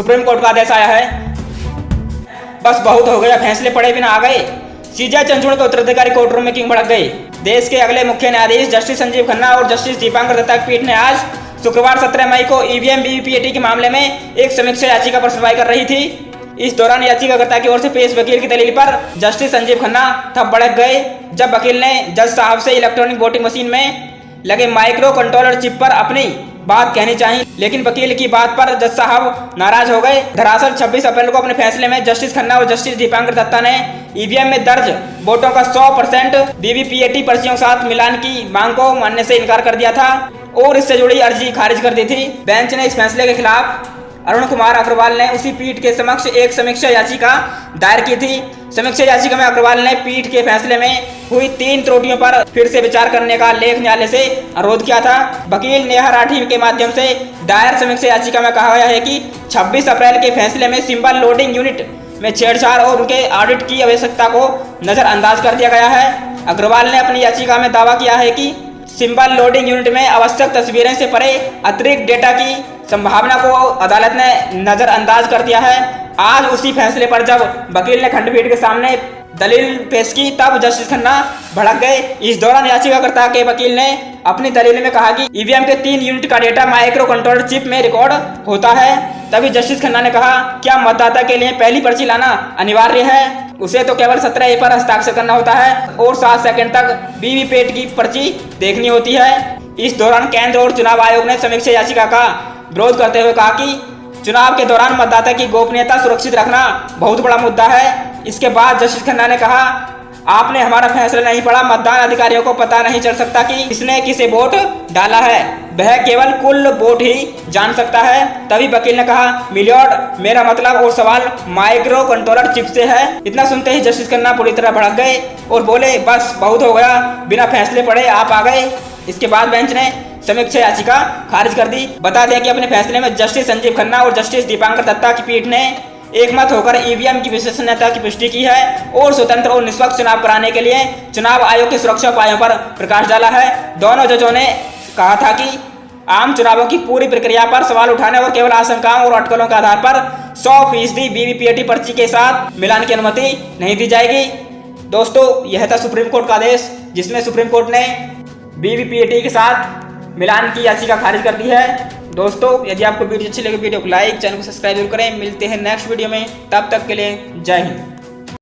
Supreme court का आदेश आया है। बस बहुत हो गया, फैसले पड़े बिना आ गए। सीजे चंद्रचूड़ के उत्तराधिकारी कोर्ट रूम में किंग भड़क गए। देश के अगले मुख्य न्यायाधीश जस्टिस संजीव खन्ना और जस्टिस दीपांकर दत्ता की पीठ ने आज शुक्रवार 17 मई को ईवीएम वीवीपीएटी के मामले में एक समीक्षा याचिका पर सुनवाई कर रही थी। इस दौरान याचिकाकर्ता की ओर से पेश वकील की दलील पर जस्टिस संजीव खन्ना तब भड़क गए जब वकील ने जज साहब से इलेक्ट्रॉनिक वोटिंग मशीन में लगे माइक्रो कंट्रोलर चिप पर अपनी बात कहनी चाहिए, लेकिन वकील की बात पर जज साहब नाराज हो गए। दरअसल 26 अप्रैल को अपने फैसले में जस्टिस खन्ना और जस्टिस दीपांकर दत्ता ने ईवीएम में दर्ज वोटों का 100% वीवीपीएटी पर्चियों के साथ मिलान की मांग को मानने से इनकार कर दिया था और इससे जुड़ी अर्जी खारिज कर दी थी। बेंच ने इस फैसले के खिलाफ अरुण कुमार अग्रवाल ने उसी पीठ के समक्ष एक समीक्षा याचिका दायर की थी। समीक्षा याचिका में अग्रवाल ने पीठ के फैसले में हुई 3 त्रुटियों पर फिर से विचार करने का लेख न्यायालय से अनुरोध किया था। वकील नेहा राठी के माध्यम से दायर समीक्षा याचिका में कहा गया है कि 26 अप्रैल के फैसले में सिंबल लोडिंग यूनिट में छेड़छाड़ और उनके ऑडिट की आवश्यकता को नजरअंदाज कर दिया गया है। अग्रवाल ने अपनी याचिका में दावा किया है कि सिंबल लोडिंग यूनिट में आवश्यक तस्वीरें से परे अतिरिक्त डेटा की संभावना को अदालत ने नजरअंदाज कर दिया है। आज उसी फैसले पर जब वकील ने खंडपीठ के सामने दलील पेश की तब जस्टिस खन्ना भड़क गए। इस दौरान याचिकाकर्ता के वकील ने अपनी दलील में कहा कि ईवीएम के 3 यूनिट का डेटा माइक्रो कंट्रोलर चिप में रिकॉर्ड होता है। तभी जस्टिस खन्ना ने कहा, क्या मतदाता के लिए पहली पर्ची लाना अनिवार्य है? उसे तो केवल 17A पर हस्ताक्षर करना होता है और 7 सेकंड तक वीवीपैट की पर्ची देखनी होती है। इस दौरान केंद्र और चुनाव आयोग ने समीक्षा याचिका का विरोध करते हुए कहा कि चुनाव के दौरान मतदाता की गोपनीयता सुरक्षित रखना बहुत बड़ा मुद्दा है। इसके बाद जस्टिस खन्ना ने कहा, आपने हमारा फैसला नहीं पढ़ा। मतदान अधिकारियों को पता नहीं चल सकता कि किसने किसे वोट डाला है, वह केवल कुल वोट ही जान सकता है। तभी वकील ने कहा, मिलियॉर्ड, मेरा मतलब और सवाल माइक्रो कंट्रोलर चिप से है। इतना सुनते ही जस्टिस खन्ना पूरी तरह भड़क गए और बोले, बस बहुत हो गया, बिना फैसले पढ़े आप आ गए। इसके बाद बेंच ने समीक्षा याचिका खारिज कर दी। बता दें कि अपने फैसले में जस्टिस संजीव खन्ना और जस्टिस दीपांकर दत्ता की पीठ ने एकमत होकर ईवीएम की विश्वसनीयता की पुष्टि की है और स्वतंत्र और निष्पक्ष चुनाव कराने के लिए चुनाव आयोग के सुरक्षा उपायों पर प्रकाश डाला है। दोनों जजों ने कहा था कि आम चुनावों की पूरी प्रक्रिया पर सवाल उठाने और केवल आशंकाओं और अटकलों के आधार पर 100% वीवीपीएटी पर्ची के साथ मिलान की अनुमति नहीं दी जाएगी। दोस्तों, यह था सुप्रीम कोर्ट का आदेश जिसमें सुप्रीम कोर्ट ने वीवीपीएटी के साथ मिलान की याचिका खारिज कर दी है। दोस्तों, यदि आपको वीडियो अच्छी लगे वीडियो को लाइक, चैनल को सब्सक्राइब जरूर करें। मिलते हैं नेक्स्ट वीडियो में, तब तक के लिए जय हिंद।